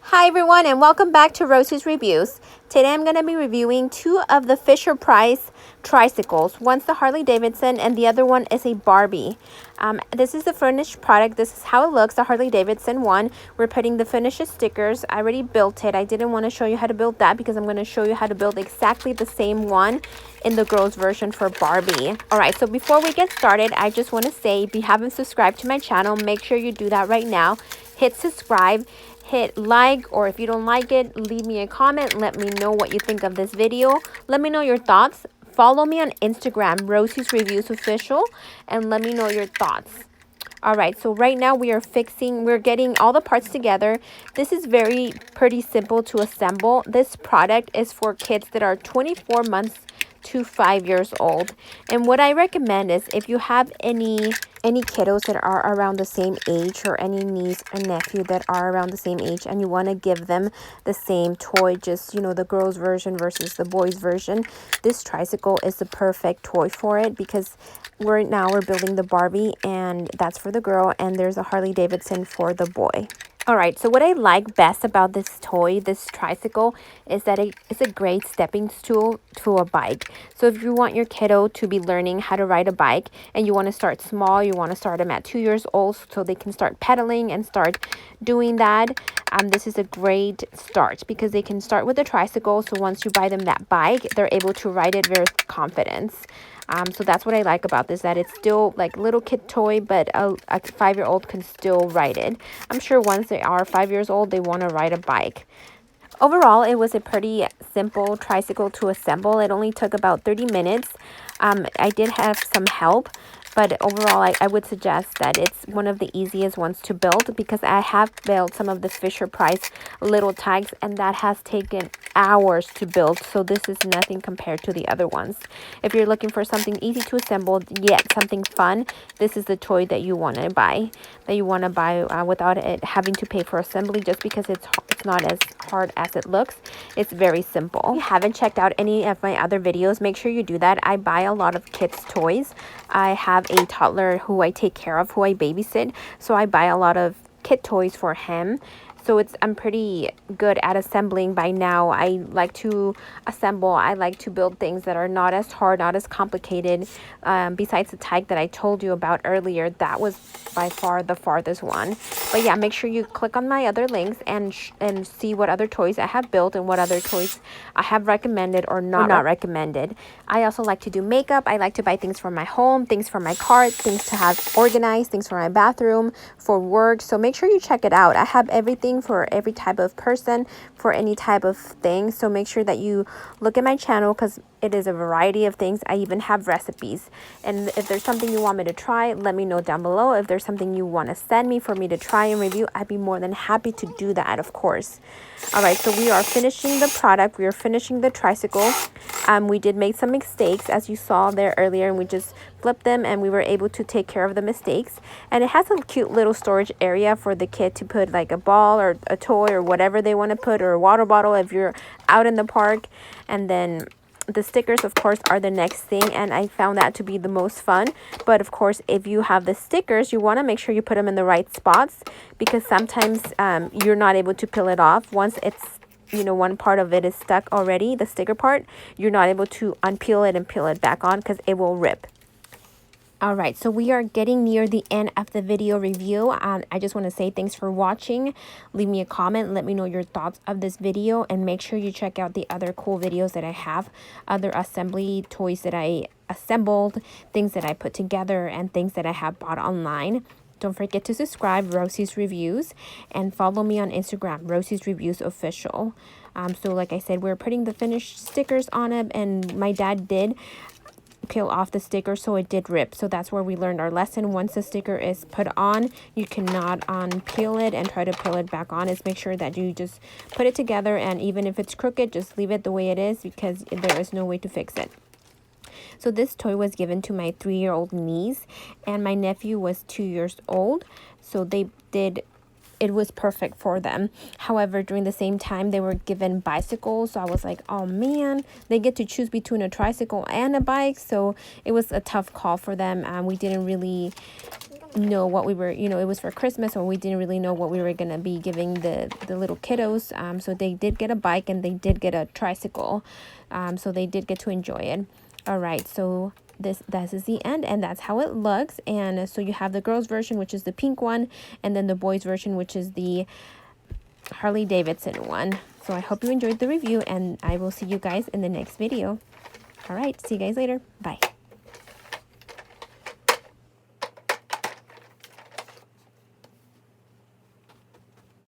Hi everyone, and welcome back to Rosie's Reviews. Today I'm going to be reviewing two of the Fisher-Price tricycles. One's the Harley-Davidson and the other one is a Barbie. This is the finished product. This is how it looks, the Harley-Davidson one. We're putting the finished stickers. I already built it. I didn't want to show you how to build that because I'm going to show you how to build exactly the same one in the girls version for Barbie. Alright, so before we get started, I just want to say if you haven't subscribed to my channel, make sure you do that right now. Hit subscribe. Hit like, or if you don't like it, leave me a comment. Let me know what you think of this video. Let me know your thoughts. Follow me on Instagram, Rosie's Reviews Official, and let me know your thoughts. All right, so right now we're getting all the parts together. This is pretty simple to assemble. This product is for kids that are 24 months to 5 years old. And what I recommend is if you have any kiddos that are around the same age, or any niece or nephew that are around the same age, and you want to give them the same toy, just the girls version versus the boys version, this tricycle is the perfect toy for it, because we're building the Barbie, and that's for the girl, and there's a Harley Davidson for the boy. Alright, so what I like best about this toy, this tricycle, is that it's a great stepping stool to a bike. So if you want your kiddo to be learning how to ride a bike, and you want to start small, you want to start them at 2 years old so they can start pedaling and start doing that, this is a great start, because they can start with a tricycle. So once you buy them that bike, they're able to ride it with confidence. So that's what I like about this, that it's still like little kid toy, but a 5-year-old can still ride it. I'm sure once they are 5 years old, they want to ride a bike. Overall, it was a pretty simple tricycle to assemble. It only took about 30 minutes. I did have some help, but overall, I would suggest that it's one of the easiest ones to build, because I have built some of the Fisher-Price little tags, and that has taken hours to build. So this is nothing compared to the other ones. If you're looking for something easy to assemble, yet something fun, this is the toy that you want to buy. Without it having to pay for assembly, just because it's not as hard as it looks. It's very simple. If you haven't checked out any of my other videos, make sure you do that. I buy a lot of kids' toys. I have a toddler who I take care of, who I babysit, so I buy a lot of kid toys for him. So I'm pretty good at assembling by now. I like to assemble. I like to build things that are not as hard, not as complicated. Besides the tag that I told you about earlier, that was by far the farthest one. But yeah, make sure you click on my other links and see what other toys I have built and what other toys I have recommended or not recommended. I also like to do makeup. I like to buy things for my home, things for my cart, things to have organized, things for my bathroom, for work. So make sure you check it out. I have everything for every type of person, for any type of thing. So make sure that you look at my channel, because it is a variety of things. I even have recipes. And if there's something you want me to try, let me know down below. If there's something you want to send me for me to try and review, I'd be more than happy to do that, of course. All right, so we are finishing the product. We are finishing the tricycle. We did make some mistakes, as you saw there earlier, and we just flipped them, and we were able to take care of the mistakes. And it has a cute little storage area for the kid to put like a ball or a toy or whatever they want to put, or a water bottle if you're out in the park. And then the stickers, of course, are the next thing, and I found that to be the most fun. But of course, if you have the stickers, you want to make sure you put them in the right spots, because sometimes you're not able to peel it off. Once it's one part of it is stuck already, the sticker part, you're not able to unpeel it and peel it back on, because it will rip. Alright, so we are getting near the end of the video review. I just want to say thanks for watching. Leave me a comment. Let me know your thoughts of this video. And make sure you check out the other cool videos that I have. Other assembly toys that I assembled. Things that I put together. And things that I have bought online. Don't forget to subscribe, Rosie's Reviews. And follow me on Instagram, Rosie's Reviews Official. So like I said, we're putting the finished stickers on it. And my dad did peel off the sticker, so it did rip. So that's where we learned our lesson. Once the sticker is put on, you cannot unpeel it and try to peel it back on. Is make sure that you just put it together, and even if it's crooked, just leave it the way it is, because there is no way to fix it. So this toy was given to my 3-year-old niece, and my nephew was 2 years old, so it was perfect for them. However, during the same time, they were given bicycles, so I was like, oh man, they get to choose between a tricycle and a bike. So it was a tough call for them. We didn't really know what we were, you know, it was for Christmas, or we didn't really know what we were going to be giving the little kiddos. So they did get a bike and they did get a tricycle. So they did get to enjoy it. All right, so this is the end, and that's how it looks. And so you have the girls version, which is the pink one, and then the boys version, which is the Harley Davidson one. So I hope you enjoyed the review, and I will see you guys in the next video. All right, see you guys later. Bye.